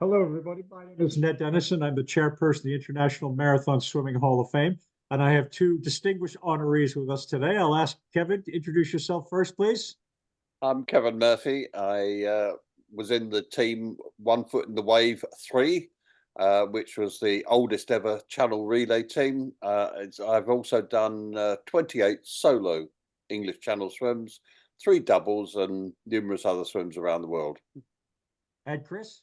Hello, everybody. My name is Ned Dennison. I'm the chairperson of the International Marathon Swimming Hall of Fame, and I have two distinguished honorees with us today. I'll ask Kevin to introduce yourself first, please. I'm Kevin Murphy. I was in the team One Foot in the Wave 3, which was the oldest ever Channel relay team. I've also done 28 solo English Channel swims, 3 doubles, and numerous other swims around the world. And Chris.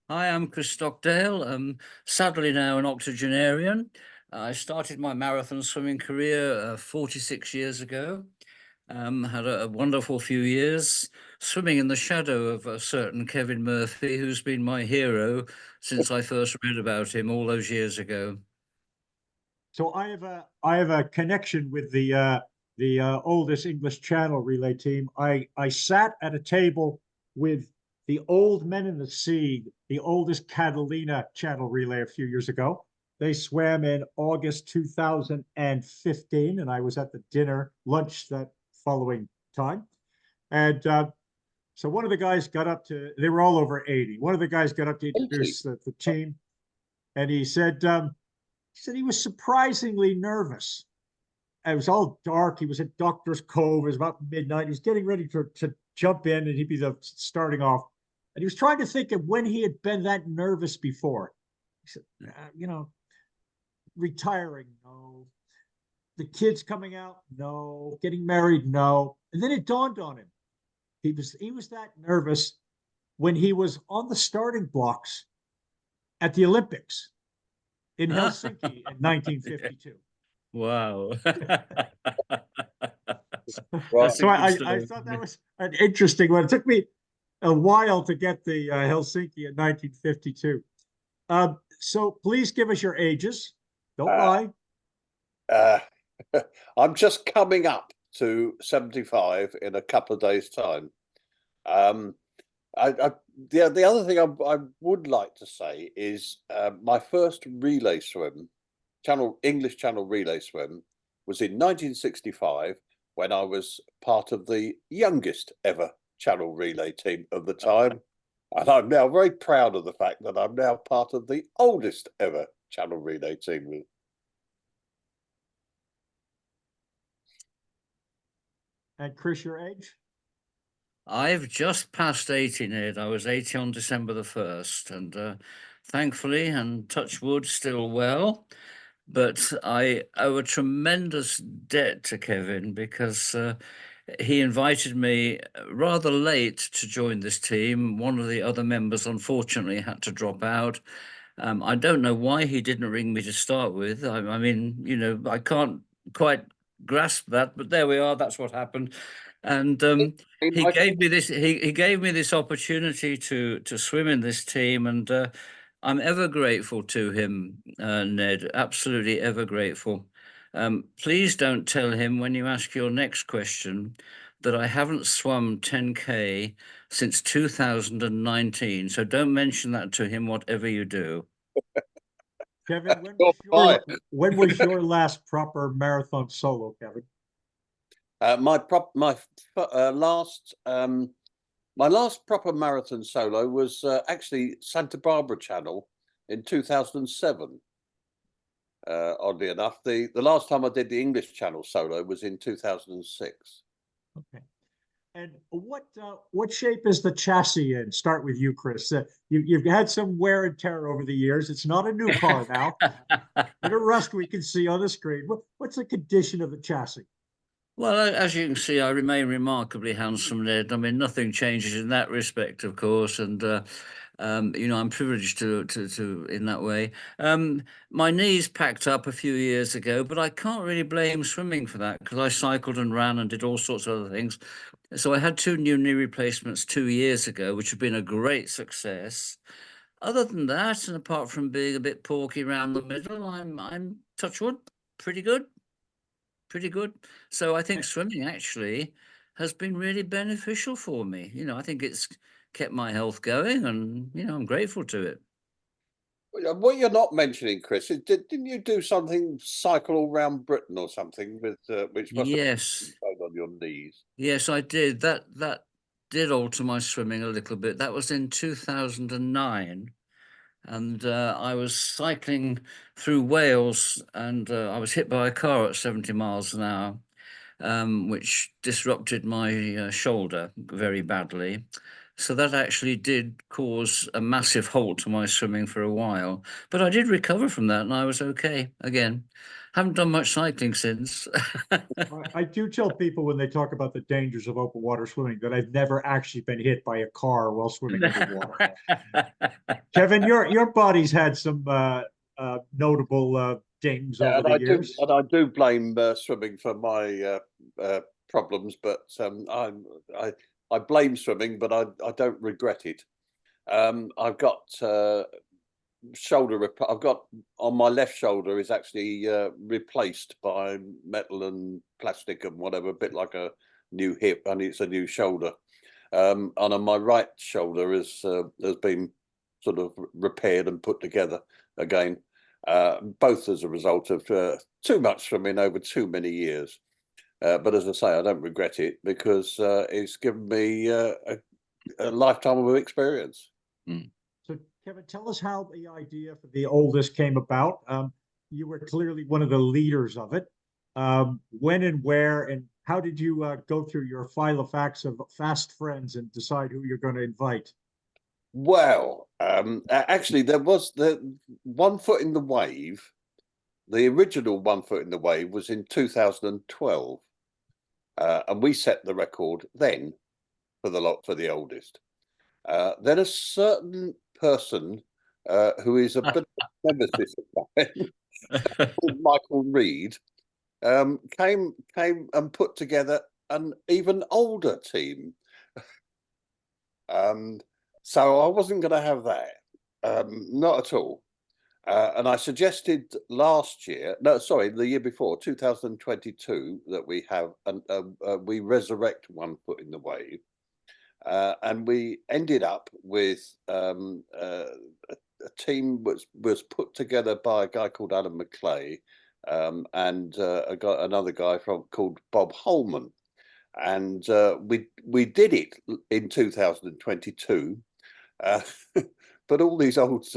Hi, I'm Chris Stockdale. Sadly now an octogenarian. I started my marathon swimming career 46 years ago. Had a wonderful few years swimming in the shadow of a certain Kevin Murphy, who's been my hero since I first read about him all those years ago. So I have a connection with the oldest English Channel relay team. I sat at a table with the Old Men in the Sea, the oldest Catalina Channel relay a few years ago. They swam in August 2015, and I was at the lunch that following time. And so one of the guys got up to, they were all over 80. One of the guys got up to introduce the team, and he said he was surprisingly nervous. It was all dark. He was at Doctor's Cove. It was about midnight. He was getting ready to jump in, and he'd be starting off. And he was trying to think of when he had been that nervous before. He said, retiring, no. The kids coming out, no. Getting married, no. And then it dawned on him. He was that nervous when he was on the starting blocks at the Olympics in Helsinki in 1952. Wow. So I thought that was an interesting one. It took me a while to get the Helsinki in 1952. So please give us your ages. Don't lie. I'm just coming up to 75 in a couple of days' time. The other thing I would like to say is my first relay swim, English Channel relay swim, was in 1965 when I was part of the youngest ever Channel relay team of the time. And I'm now very proud of the fact that I'm now part of the oldest ever Channel relay team. And Chris, your age? I've just passed 80, Ned. I was 80 on December the 1st, and thankfully, and touch wood, still well. But I owe a tremendous debt to Kevin because he invited me rather late to join this team. One of the other members, unfortunately, had to drop out. I don't know why he didn't ring me to start with. I mean, I can't quite grasp that, but there we are. That's what happened. And he gave me this. He gave me this opportunity to swim in this team, and I'm ever grateful to him, Ned. Absolutely ever grateful. Please don't tell him when you ask your next question that I haven't swum 10K since 2019. So don't mention that to him, whatever you do. Kevin, when was your last proper marathon solo, Kevin? My last proper marathon solo was actually Santa Barbara Channel in 2007. Oddly enough, the last time I did the English Channel solo was in 2006. Okay. And what shape is the chassis in? Start with you, Chris. You've had some wear and tear over the years. It's not a new car now. Bit of rust we can see on the screen. What's the condition of the chassis? Well, as you can see, I remain remarkably handsome, Ned. I mean, nothing changes in that respect, of course, and I'm privileged to in that way. My knees packed up a few years ago, but I can't really blame swimming for that because I cycled and ran and did all sorts of other things. So I had 2 new knee replacements 2 years ago, which have been a great success. Other than that, and apart from being a bit porky around the middle, I'm touch wood, pretty good. Pretty good. So I think swimming actually has been really beneficial for me. I think it's kept my health going, and I'm grateful to it. What you're not mentioning, Chris, is didn't you do something, cycle all around Britain or something with which must have Yes, been on your knees? yes, I did. That did alter my swimming a little bit. That was in 2009. And I was cycling through Wales, and I was hit by a car at 70 miles an hour, which disrupted my shoulder very badly. So that actually did cause a massive halt to my swimming for a while. But I did recover from that, and I was okay again. Haven't done much cycling since. I do tell people when they talk about the dangers of open water swimming that I've never actually been hit by a car while swimming underwater. Kevin, your body's had some notable dings over And the years. I do blame swimming for my problems, but I blame swimming, but I don't regret it. I've got I've got on my left shoulder is actually replaced by metal and plastic and whatever, a bit like a new hip, and it's a new shoulder. And on my right shoulder has been sort of repaired and put together again, both as a result of too much swimming over too many years. But as I say, I don't regret it because it's given me a lifetime of experience. Mm. So, Kevin, tell us how the idea for the oldest came about. You were clearly one of the leaders of it. When and where, and how did you go through your file of facts of fast friends and decide who you're going to invite? Well, actually, there was the 1 Foot in the Wave. The original 1 Foot in the Wave was in 2012, and we set the record then for the oldest. Then a certain person who is a bit of a nemesis of mine, called Michael Reed, came and put together an even older team. So I wasn't going to have that, not at all. And I suggested the year before, 2022, that we have we resurrect 1 Foot in the Wave. And we ended up with a team which was put together by a guy called Alan McClay, and another guy called Bob Holman, and we did it in 2022, but all these old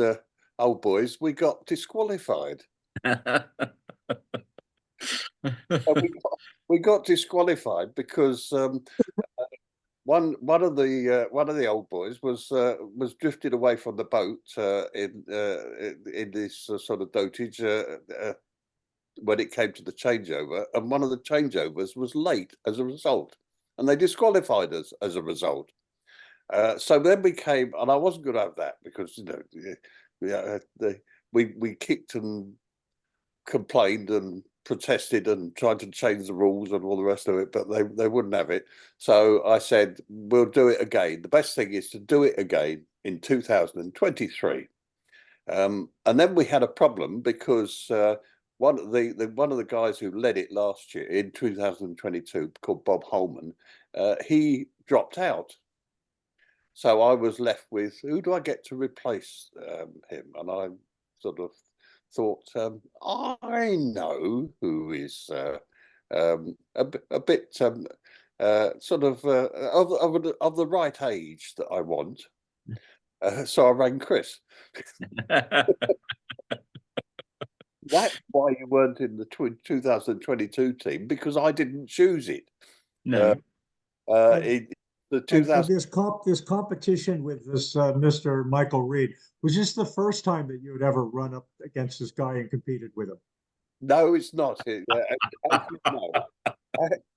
boys, we got disqualified. we got disqualified because one of the old boys was drifted away from the boat in this sort of dotage when it came to the changeover, and one of the changeovers was late as a result, and they disqualified us as a result. So then we came, and I wasn't going to have that because we kicked and complained and protested and tried to change the rules and all the rest of it, but they wouldn't have it. So I said, we'll do it again. The best thing is to do it again in 2023. And then we had a problem because one of the guys who led it last year in 2022, called Bob Holman, he dropped out. So I was left with, who do I get to replace him? And I sort of thought, I know who is a bit sort of the right age that I want. So I rang Chris. That's why you weren't in the 2022 team, because I didn't choose it. No. The 2000 this competition with this Mr. Michael Reed, was this the first time that you had ever run up against this guy and competed with him? No, it's not.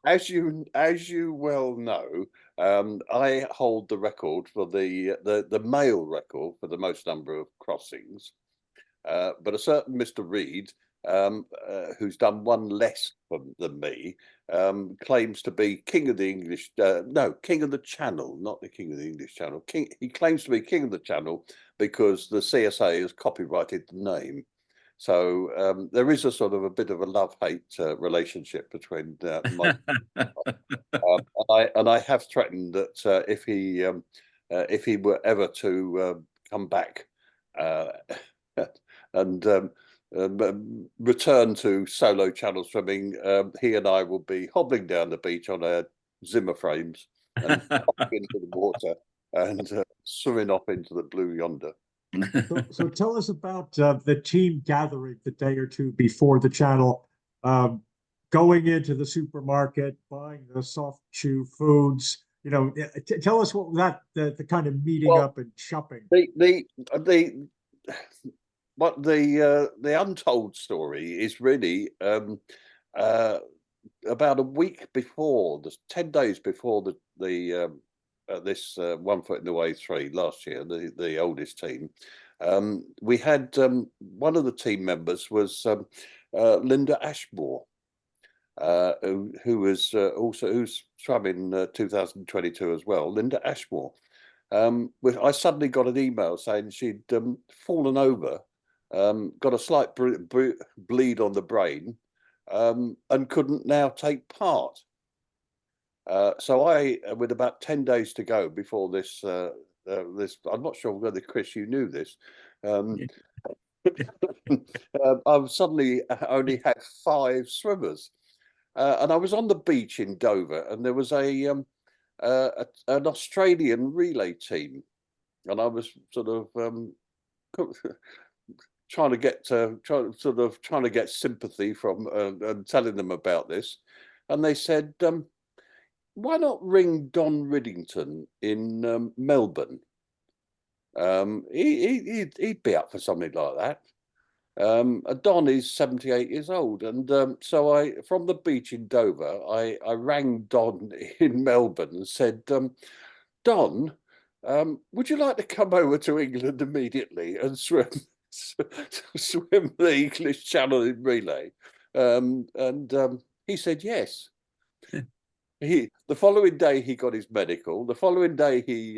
As you well know, I hold the record for the male record for the most number of crossings. But a certain Mr. Reed, who's done one less than me, claims to be king of the English, king of the Channel, not the king of the English Channel. He claims to be king of the Channel because the CSA has copyrighted the name. So there is a sort of a bit of a love-hate relationship between my and I have threatened that if he were ever to come back and return to solo channel swimming, he and I will be hobbling down the beach on our Zimmer frames and pop into the water and swimming off into the blue yonder. So tell us about the team gathering the day or two before the channel, going into the supermarket, buying the soft chew foods. Tell us what the kind of meeting Well, up and shopping. the what the untold story is really about a week before, 10 days before this 1 foot in the way 3 last year, the oldest team. We had one of the team members was Linda Ashmore, who was who's swam in 2022 as well. Linda Ashmore. I suddenly got an email saying she'd fallen over, got a slight bleed on the brain, and couldn't now take part. So I, with about 10 days to go before this, I'm not sure whether, Chris, you knew this. I've suddenly only had 5 swimmers, and I was on the beach in Dover, and there was an Australian relay team, and I was sort of trying to get sympathy from and telling them about this, and they said, why not ring Don Riddington in Melbourne? He'd be up for something like that. Don is 78 years old, and so I, from the beach in Dover, I rang Don in Melbourne and said, Don, would you like to come over to England immediately and swim the English Channel in relay? He said yes. The following day he got his medical. The following day he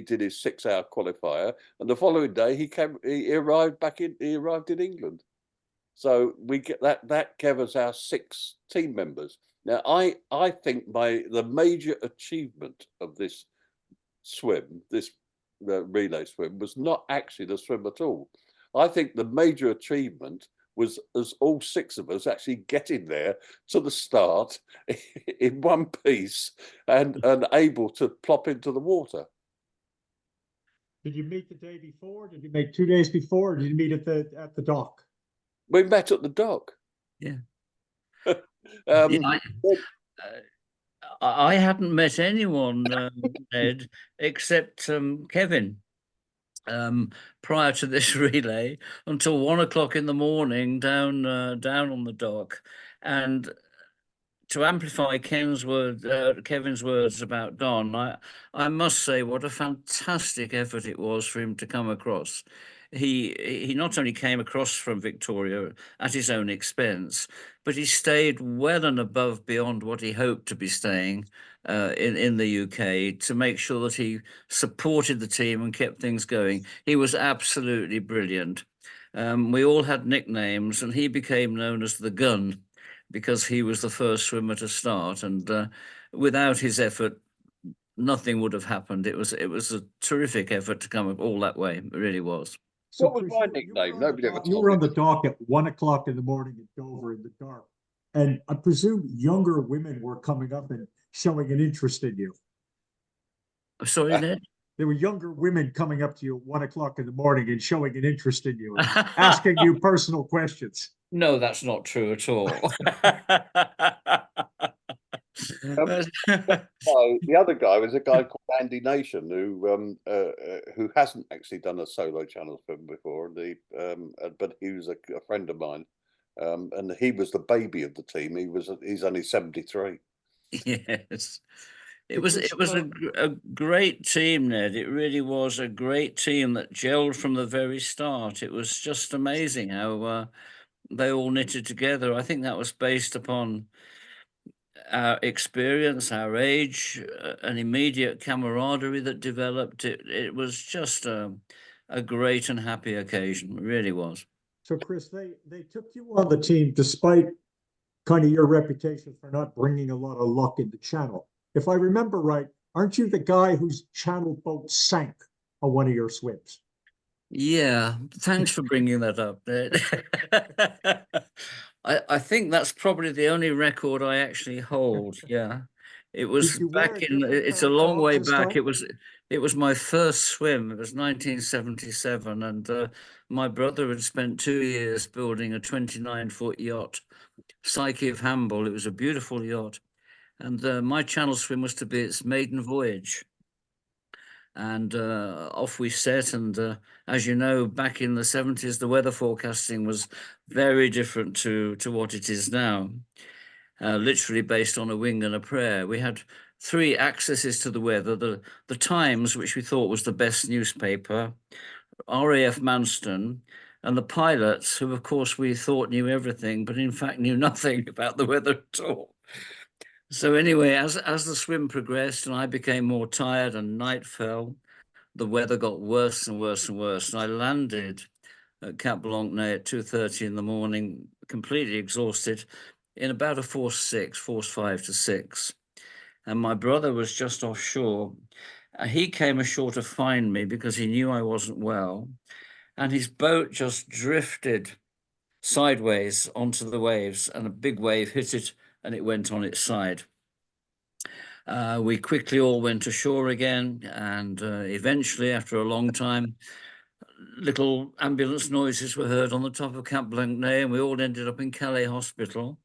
did his 6-hour qualifier, and the following day he arrived in England. So we get that covers our 6 team members. Now I think the major achievement of this swim, this relay swim, was not actually the swim at all. I think the major achievement was as all 6 of us actually getting there to the start in one piece and able to plop into the water. Did you meet the day before? Did you meet 2 days before? Or did you meet at the dock? We met at the dock. Yeah. I hadn't met anyone, Ed, except Kevin, prior to this relay, until 1 o'clock in the morning down on the dock. And to amplify Kevin's words about Don, I must say what a fantastic effort it was for him to come across. He not only came across from Victoria at his own expense, but he stayed well and above beyond what he hoped to be staying in the UK to make sure that he supported the team and kept things going. He was absolutely brilliant. We all had nicknames, and he became known as the Gun, because he was the first swimmer to start, and without his effort, nothing would have happened. It was a terrific effort to come all that way. It really was. So what was my nickname? Nobody ever told me. You were on the dock at 1 o'clock in the morning in Dover in the dark, and I presume younger women were coming up and showing an interest in you. Sorry, Ned? There were younger women coming up to you at 1 o'clock in the morning and showing an interest in you, and asking you personal questions. No, that's not true at all. The other guy was a guy called Andy Nation, who hasn't actually done a solo channel film before, but he was a friend of mine, and he was the baby of the team. He's only 73. Yes. It was a great team, Ned. It really was a great team that gelled from the very start. It was just amazing how they all knitted together. I think that was based upon our experience, our age, an immediate camaraderie that developed. It was just a great and happy occasion. It really was. So, Chris, they took you on the team despite kind of your reputation for not bringing a lot of luck in the channel. If I remember right, aren't you the guy whose channel boat sank on one of your swims? Yeah, thanks for bringing that up, Ned. I think that's probably the only record I actually hold. Yeah, It was Did you wear back a in, different it's pair a of long goggles way this back. time? It was my first swim. It was 1977, and my brother had spent 2 years building a 29-foot yacht, Psyche of Hamble. It was a beautiful yacht, and my channel swim was to be its maiden voyage. And off we set. And as you know, back in the 70s, the weather forecasting was very different to what it is now. Literally based on a wing and a prayer. We had three accesses to the weather: the Times, which we thought was the best newspaper, RAF Manston, and the pilots, who of course we thought knew everything, but in fact knew nothing about the weather at all. So anyway, as the swim progressed and I became more tired and night fell, the weather got worse and worse and worse. And I landed at Cap Blanc-Nez at 2:30 in the morning, completely exhausted, in about a force 6, force 5 to 6. And my brother was just offshore. He came ashore to find me because he knew I wasn't well. And his boat just drifted sideways onto the waves, and a big wave hit it and it went on its side. We quickly all went ashore again, and eventually, after a long time, little ambulance noises were heard on the top of Cap Blanc-Nez, and we all ended up in Calais Hospital.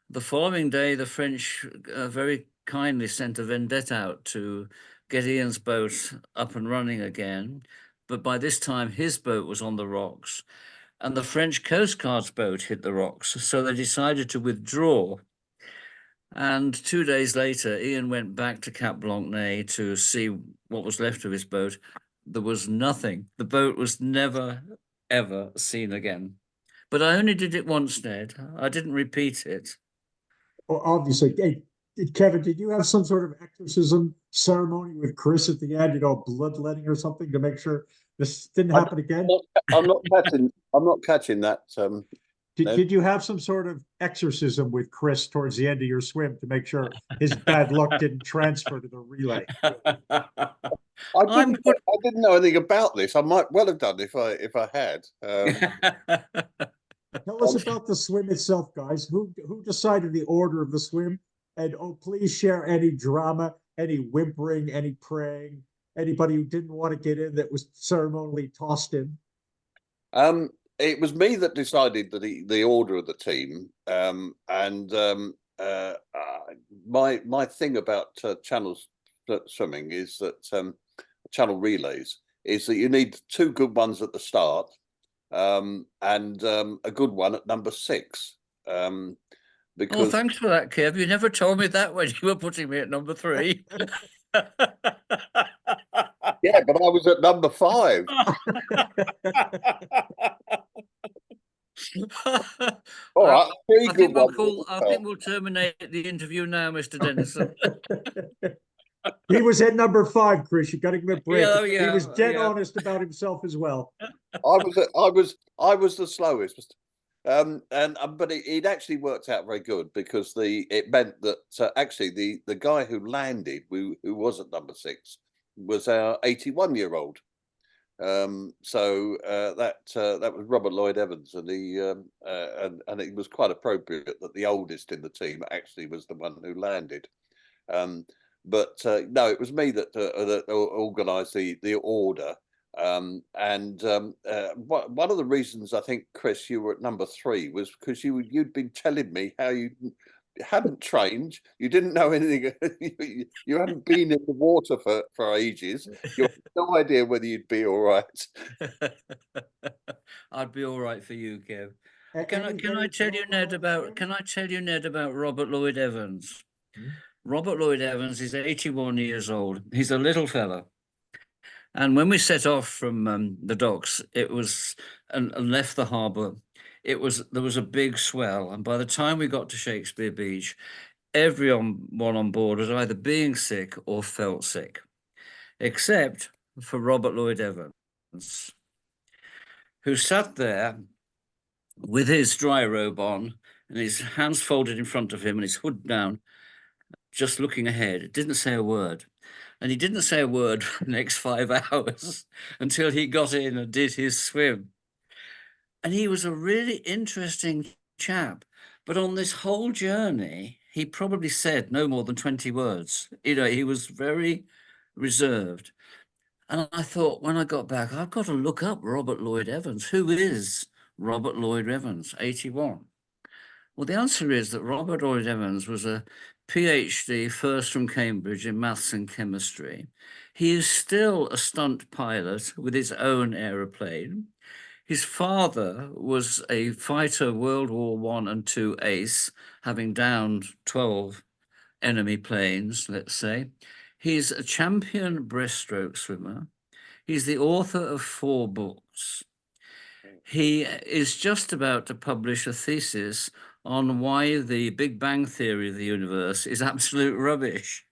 The following day, the French very kindly sent a vendette out to get Ian's boat up and running again. But by this time, his boat was on the rocks, and the French Coast Guard's boat hit the rocks. So they decided to withdraw. And 2 days later, Ian went back to Cap Blanc-Nez to see what was left of his boat. There was nothing. The boat was never, ever seen again. But I only did it once, Ned. I didn't repeat it. Well, obviously, hey, Kevin, did you have some sort of exorcism ceremony with Chris at the end? Bloodletting or something to make sure this didn't happen again? I'm not catching. I'm not catching that. Did you have some sort of exorcism with Chris towards the end of your swim to make sure his bad luck didn't transfer to the relay? I didn't know anything about this. I might well have done if I had. Tell us about the swim itself, guys. Who decided the order of the swim? And please share any drama, any whimpering, any praying, anybody who didn't want to get in that was ceremonially tossed in. It was me that decided the order of the team, my thing about channel swimming is that channel relays is that you need two good ones at the start, and a good one at number 6. Because oh, thanks for that, Kev. You never told me that when you were putting me at number 3. yeah, but I was at number 5. All right, I think we'll terminate the interview now, Mr. Dennison. He was at number 5, Chris. You got to give him a break. Yeah, he was dead honest about himself as well. I was the slowest, but it actually worked out very good because it meant that actually the guy who landed, who was at number 6, was our 81-year-old. So that was Robert Lloyd Evans, and and it was quite appropriate that the oldest in the team actually was the one who landed. But no, it was me that organised the order. One of the reasons I think, Chris, you were at number 3 was because you'd been telling me how you hadn't trained, you didn't know anything, you hadn't been in the water for ages, you had no idea whether you'd be all right. I'd be all right for you, Kev. Can I tell you, Ned, about Robert Lloyd Evans? Robert Lloyd Evans is 81 years old. He's a little fella. And when we set off from the docks, and left the harbour, there was a big swell. And by the time we got to Shakespeare Beach, everyone on board was either being sick or felt sick, except for Robert Lloyd Evans, who sat there with his dry robe on and his hands folded in front of him and his hood down, just looking ahead. It didn't say a word. And he didn't say a word for the next 5 hours until he got in and did his swim. And he was a really interesting chap. But on this whole journey, he probably said no more than 20 words. You know, he was very reserved. And I thought when I got back, I've got to look up Robert Lloyd Evans. Who is Robert Lloyd Evans, 81? Well, the answer is that Robert Lloyd Evans was a PhD, first from Cambridge in maths and chemistry. He is still a stunt pilot with his own aeroplane. His father was a fighter World War One and Two ace, having downed 12 enemy planes, let's say. He's a champion breaststroke swimmer. He's the author of 4 books. He is just about to publish a thesis on why the Big Bang Theory of the universe is absolute rubbish.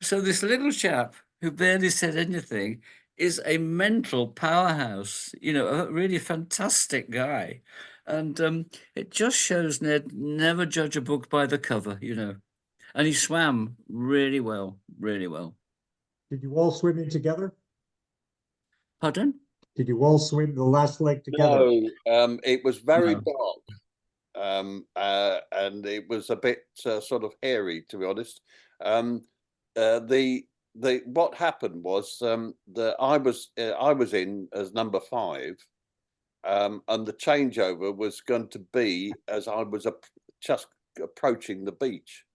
So this little chap who barely said anything is a mental powerhouse, you know, a really fantastic guy. And it just shows, Ned, never judge a book by the cover, you know. And he swam really well, really well. Did you all swim in together? Pardon? Did you all swim the last leg together? No, it was very No. dark, and it was a bit sort of hairy, to be honest. The what happened was that I was in as number 5, and the changeover was going to be as I was just approaching the beach,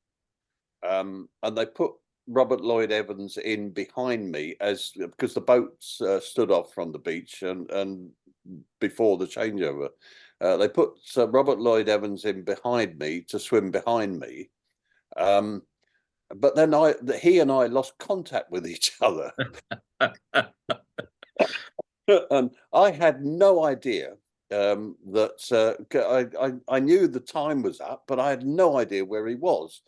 and they put Robert Lloyd Evans in behind me because the boats stood off from the beach and before the changeover. They put Robert Lloyd Evans in behind me to swim behind me. But then he and I lost contact with each other. And I had no idea that I knew the time was up, but I had no idea where he was.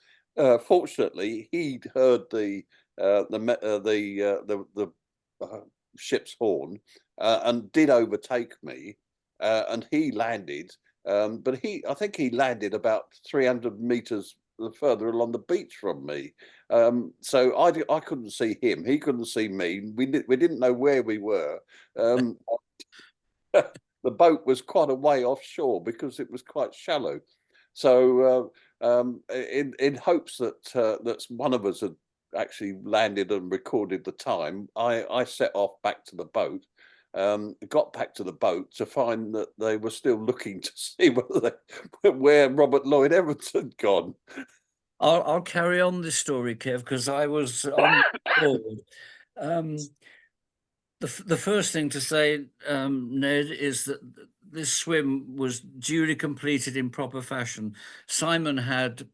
Fortunately, he'd heard the ship's horn and did overtake me, and he landed. But I think he landed about 300 meters further along the beach from me. So I couldn't see him. He couldn't see me. We didn't know where we were. The boat was quite a way offshore because it was quite shallow. So in hopes that one of us had actually landed and recorded the time, I set off back to the boat. Got back to the boat to find that they were still looking to see where Robert Lloyd Evans had gone. I'll carry on this story, Kev, because I was on board. The first thing to say, Ned, is that this swim was duly completed in proper fashion. Simon had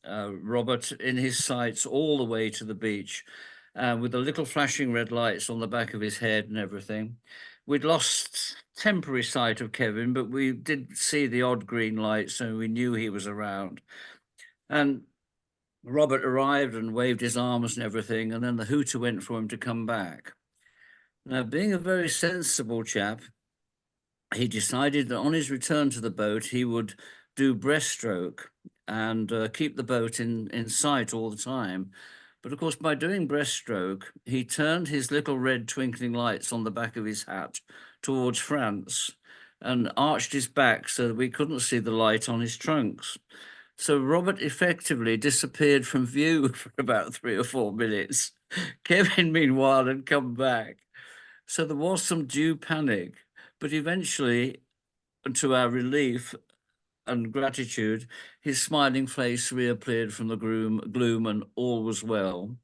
Robert in his sights all the way to the beach, with the little flashing red lights on the back of his head and everything. We'd lost temporary sight of Kevin, but we did see the odd green light, so we knew he was around. And Robert arrived and waved his arms and everything, and then the hooter went for him to come back. Now, being a very sensible chap, he decided that on his return to the boat, he would do breaststroke and keep the boat in sight all the time. But of course, by doing breaststroke, he turned his little red twinkling lights on the back of his hat towards France and arched his back so that we couldn't see the light on his trunks. So Robert effectively disappeared from view for about 3 or 4 minutes. Kevin, meanwhile, had come back. So there was some due panic, but eventually, to our relief and gratitude, his smiling face reappeared from the gloom and all was well.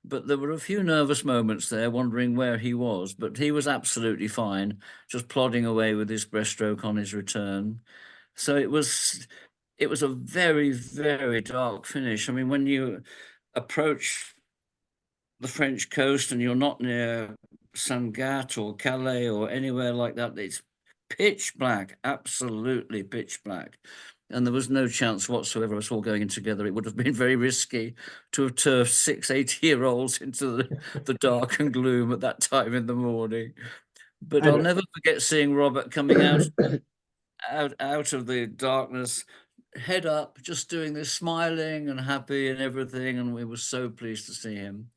But there were a few nervous moments there, wondering where he was, but he was absolutely fine, just plodding away with his breaststroke on his return. So it was a very, very dark finish. I mean, when you approach the French coast and you're not near Sangatte or Calais or anywhere like that, it's pitch black, absolutely pitch black. And there was no chance whatsoever of us all going in together. It would have been very risky to have turfed 6 80-year-olds into the dark and gloom at that time in the morning. But I'll never forget seeing Robert coming out of the darkness, head up, just doing this, smiling and happy and everything. And we were so pleased to see him.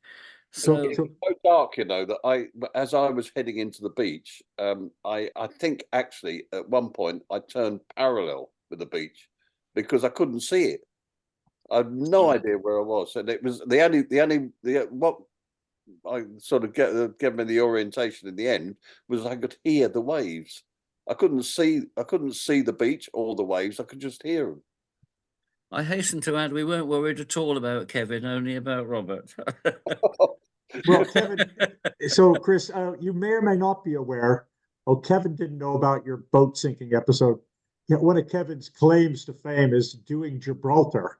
So It's so dark, you know, that as I was heading into the beach, I think actually at one point I turned parallel with the beach because I couldn't see it. I had no idea where I was, and it was what I sort of gave me the orientation in the end was I could hear the waves. I couldn't see the beach or the waves. I could just hear them. I hasten to add, we weren't worried at all about Kevin, only about Robert. Well, Kevin, so Chris, you may or may not be aware. Oh, Kevin didn't know about your boat sinking episode. Yet one of Kevin's claims to fame is doing Gibraltar,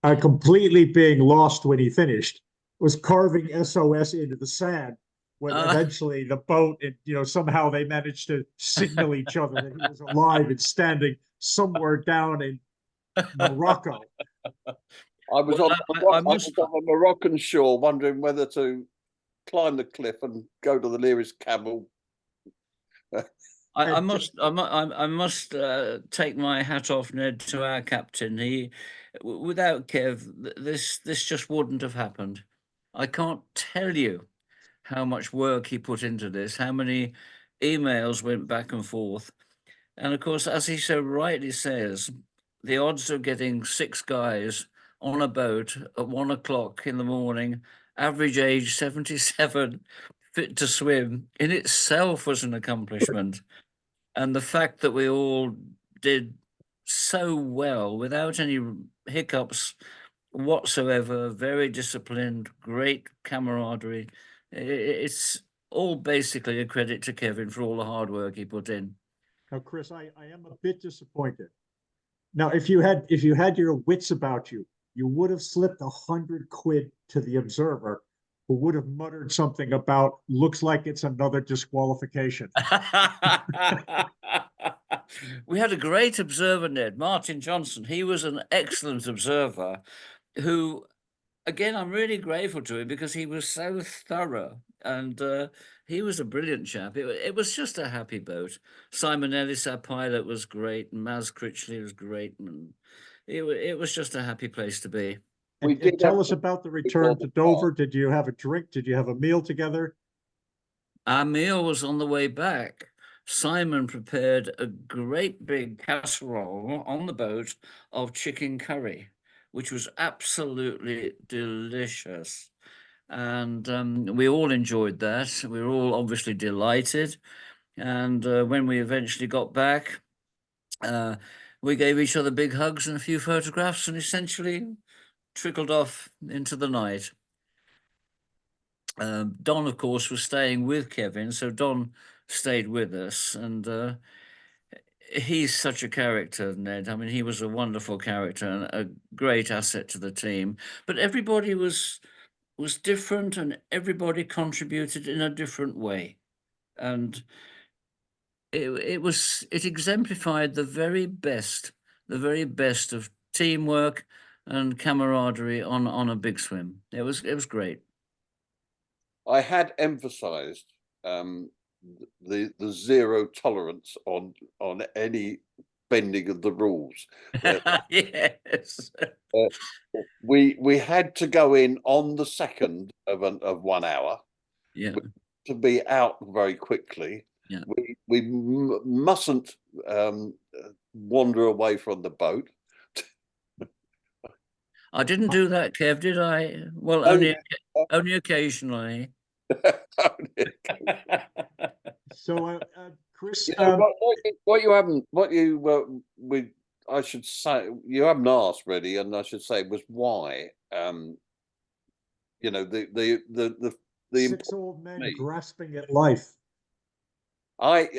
completely being lost when he finished, was carving SOS into the sand. When eventually the boat, somehow they managed to signal each other that he was alive and standing somewhere down in Morocco. I was Well, I on a Moroccan shore, wondering whether to climb the cliff and go to the nearest camel. I must take my hat off, Ned, to our captain. Without Kev, this just wouldn't have happened. I can't tell you how much work he put into this, how many emails went back and forth. And of course, as he so rightly says, the odds of getting 6 guys on a boat at 1 o'clock in the morning, average age 77, fit to swim, in itself was an accomplishment. And the fact that we all did so well without any hiccups whatsoever, very disciplined, great camaraderie. It's all basically a credit to Kevin for all the hard work he put in. Now, Chris, I am a bit disappointed. Now, if you had your wits about you, you would have slipped £100 to the Observer, who would have muttered something about looks like it's another disqualification. We had a great observer, Ned, Martin Johnson. He was an excellent observer who, again, I'm really grateful to him because he was so thorough, and he was a brilliant chap. It was just a happy boat. Simon Ellis, our pilot, was great, and Maz Critchley was great, and it was just a happy place to be. And tell us about the return to Dover. Did you have a drink? Did you have a meal together? Our meal was on the way back. Simon prepared a great big casserole on the boat of chicken curry, which was absolutely delicious. And we all enjoyed that. We were all obviously delighted. And when we eventually got back, we gave each other big hugs and a few photographs and essentially trickled off into the night. Don, of course, was staying with Kevin, so Don stayed with us, and he's such a character, Ned. I mean, he was a wonderful character and a great asset to the team. But everybody was different, and everybody contributed in a different way, and it exemplified the very best of teamwork and camaraderie on a big swim. It was great. I had emphasised the zero tolerance on any bending of the rules. Yes. We had to go in on the second of 1 hour. Yeah. To be out very quickly. Yeah. We mustn't wander away from the boat. I didn't do that, Kev, did I? Well, only occasionally. So, Chris, I should say, you haven't asked really, and I should say was why. The 6 old men grasping at life. I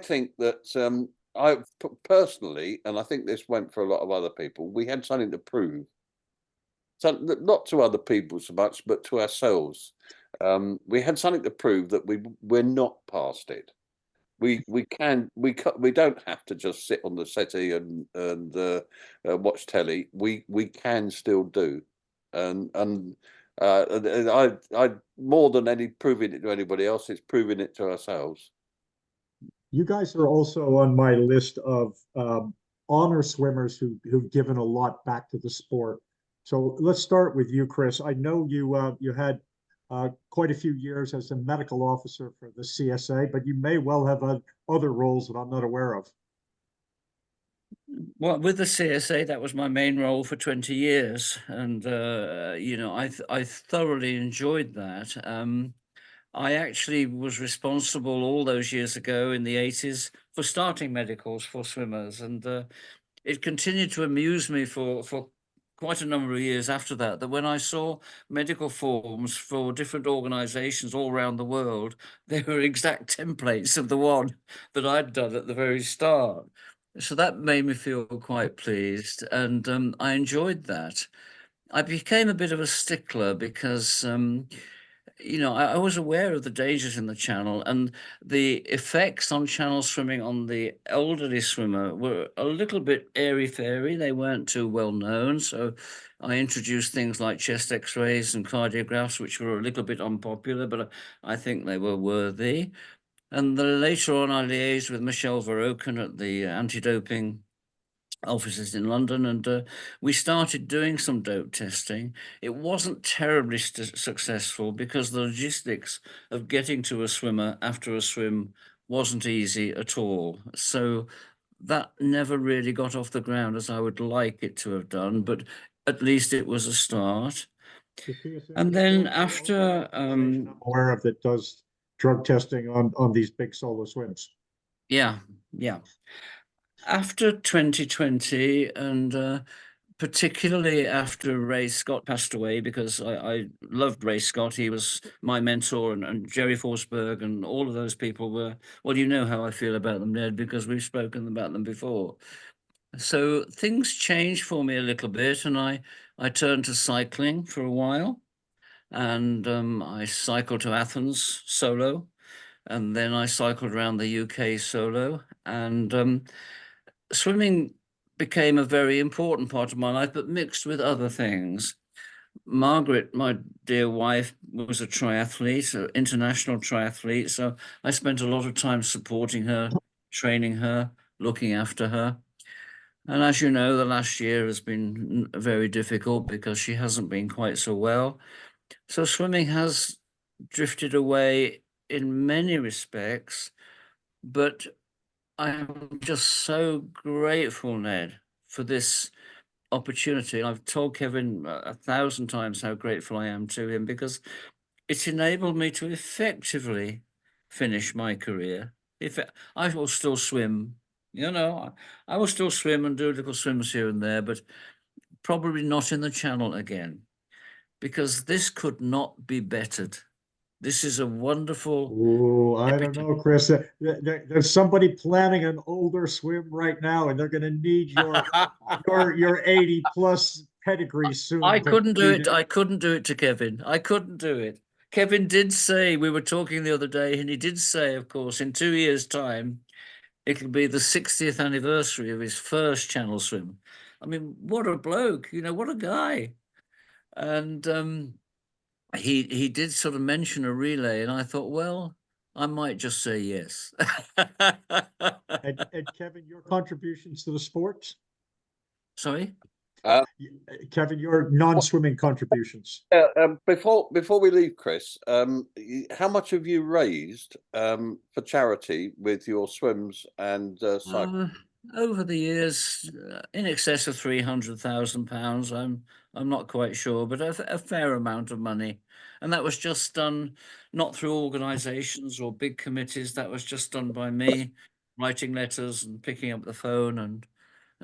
think that I personally, and I think this went for a lot of other people, we had something to prove. Not to other people so much, but to ourselves. We had something to prove that we're not past it. We don't have to just sit on the settee and watch telly. We can still do, and I more than any proving it to anybody else, it's proving it to ourselves. You guys are also on my list of honor swimmers who've given a lot back to the sport. So let's start with you, Chris. I know you had quite a few years as a medical officer for the CSA, but you may well have other roles that I'm not aware of. Well, with the CSA, that was my main role for 20 years, and I thoroughly enjoyed that. I actually was responsible all those years ago in the 80s for starting medicals for swimmers, and it continued to amuse me for quite a number of years after that. That when I saw medical forms for different organisations all around the world, they were exact templates of the one that I'd done at the very start. So that made me feel quite pleased, and I enjoyed that. I became a bit of a stickler because I was aware of the dangers in the channel, and the effects on channel swimming on the elderly swimmer were a little bit airy-fairy. They weren't too well known. So I introduced things like chest x-rays and cardiographs, which were a little bit unpopular, but I think they were worthy. And later on, I liaised with Michelle Verroken at the anti-doping offices in London, and we started doing some dope testing. It wasn't terribly successful because the logistics of getting to a swimmer after a swim wasn't easy at all. So that never really got off the ground as I would like it to have done, but at least it was a start. The CSA And is then the only after, organization I'm aware of that does drug testing on these big solo swims. yeah, yeah. After 2020, and particularly after Ray Scott passed away, because I loved Ray Scott. He was my mentor, and Jerry Forsberg and all of those people were, well, you know how I feel about them, Ned, because we've spoken about them before. So things changed for me a little bit, and I turned to cycling for a while, and I cycled to Athens solo, and then I cycled around the UK solo, and swimming became a very important part of my life, but mixed with other things. Margaret, my dear wife, was a triathlete, an international triathlete. So I spent a lot of time supporting her, training her, looking after her. And as you know, the last year has been very difficult because she hasn't been quite so well. So swimming has drifted away in many respects, but I'm just so grateful, Ned, for this opportunity. I've told Kevin a thousand times how grateful I am to him because it's enabled me to effectively finish my career. If I will still swim, I will still swim and do little swims here and there, but probably not in the channel again because this could not be bettered. This is a wonderful Oh, I don't epic. know, Chris. There's somebody planning an older swim right now, and they're going to need your 80 plus pedigree soon I to couldn't do beat it. it. I couldn't do it to Kevin. I couldn't do it. Kevin did say, we were talking the other day, and he did say, of course, in 2 years' time, it'll be the 60th anniversary of his first channel swim. I mean, what a bloke, what a guy. And he did sort of mention a relay, and I thought, well, I might just say yes. And Kevin, your contributions to the sports? Sorry? Uh, Kevin, your non-swimming contributions. before we leave, Chris, how much have you raised for charity with your swims and cycling? Over the years, in excess of £300,000. I'm not quite sure, but a fair amount of money, and that was just done not through organisations or big committees. That was just done by me, writing letters and picking up the phone and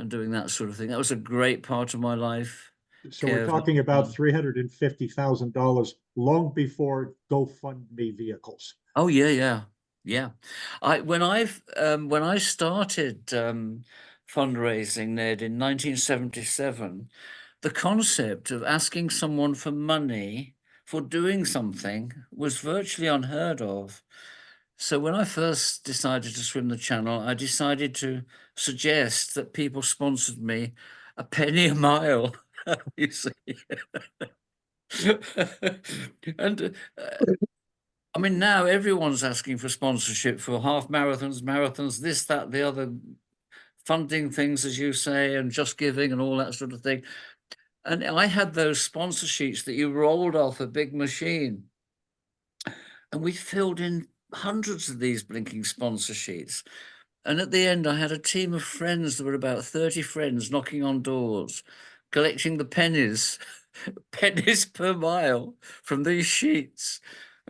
doing that sort of thing. That was a great part of my life, So we're Kev. talking about $350,000 long before GoFundMe vehicles. Oh yeah, yeah, yeah. When I started fundraising, Ned, in 1977, the concept of asking someone for money for doing something was virtually unheard of. So when I first decided to swim the channel, I decided to suggest that people sponsored me a penny a mile. You see, and I mean, now everyone's asking for sponsorship for half marathons, this, that, the other, funding things, as you say, and just giving and all that sort of thing. And I had those sponsor sheets that you rolled off a big machine, and we filled in hundreds of these blinking sponsor sheets. And at the end, I had a team of friends. There were about 30 friends knocking on doors, collecting the pennies, pennies per mile from these sheets.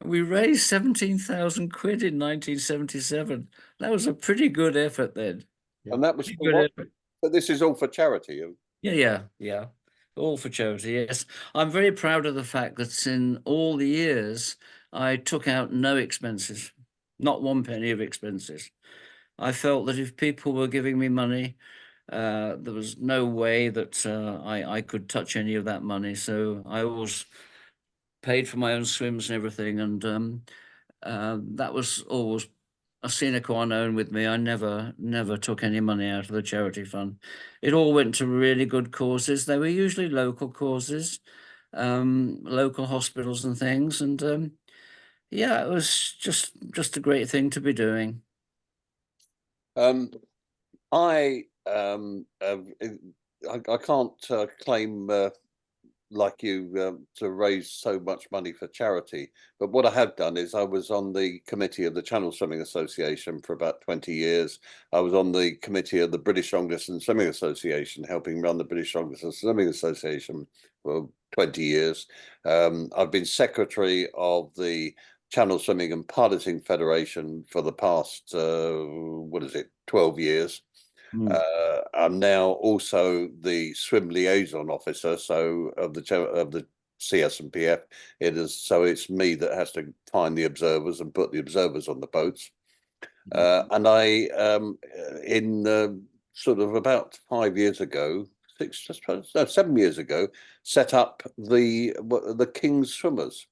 We raised 17,000 quid in 1977. That was a pretty good effort then. And that was Pretty for good what? effort. But this is all for charity. Yeah. All for charity, yes. I'm very proud of the fact that in all the years, I took out no expenses, not one penny of expenses. I felt that if people were giving me money, there was no way that I could touch any of that money. So I always paid for my own swims and everything. And that was always a sine qua non with me. I never took any money out of the charity fund. It all went to really good causes. They were usually local causes, local hospitals and things. And yeah, it was just a great thing to be doing. Um, I can't claim like you to raise so much money for charity, but what I have done is I was on the committee of the Channel Swimming Association for about 20 years. I was on the committee of the British Long Distance Swimming Association, helping run the British Long Distance Swimming Association for 20 years. I've been secretary of the Channel Swimming and Piloting Federation for the past 12 years. I'm now also the swim liaison officer, so of the CS&PF. It's me that has to find the observers and put the observers on the boats. And I in sort of about 5 years ago, 7 years ago, set up the King's Swimmers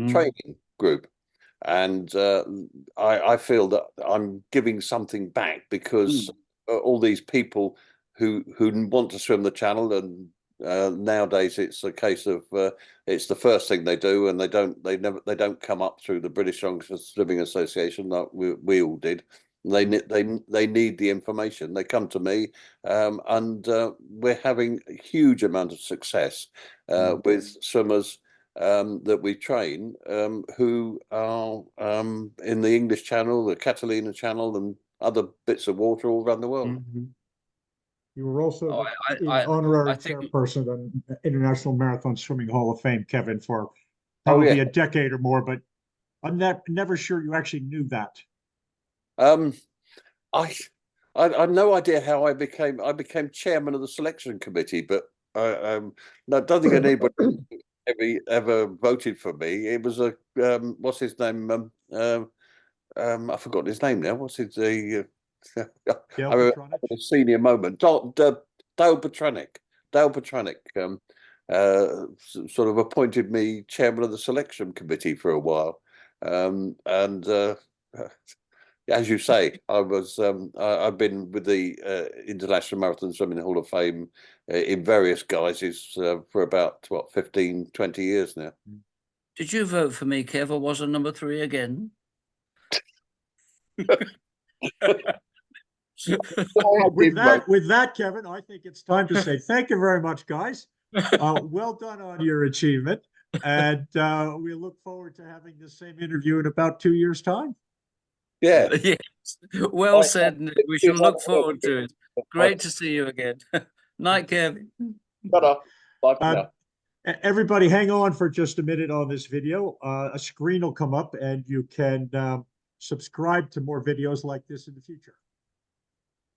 training group. And I feel that I'm giving something back because all these people who want to swim the channel, and nowadays it's a case of it's the first thing they do, and they don't come up through the British Swimming Association like we all did. They need the information. They come to me, and we're having a huge amount of success with swimmers that we train who are in the English Channel, the Catalina Channel, and other bits of water all around the world. You were also Oh, the I honorary think chairperson of the International Marathon Swimming Hall of Fame, Kevin, for probably a decade or more, but I'm never sure you actually knew that. I I've no idea how I became chairman of the selection committee, but I don't think anybody ever voted for me. It was a what's his name? I forgot his name now. What's his I remember a senior moment. Dale Petranic. Dale Petranic sort of appointed me chairman of the selection committee for a while, and as you say, I've been with the International Marathon Swimming Hall of Fame in various guises for about 15, 20 years now. Did you vote for me, Kev, or was I number 3 again? With that, Kevin, I think it's time to say thank you very much, guys. Well done on your achievement, and we look forward to having the same interview in about 2 years' time. Yeah. Yes. Well said, Nick. We shall look forward to it. Great to see you again. Night, Kev. Bye for now. Everybody, hang on for just a minute on this video. A screen will come up, and you can subscribe to more videos like this in the future.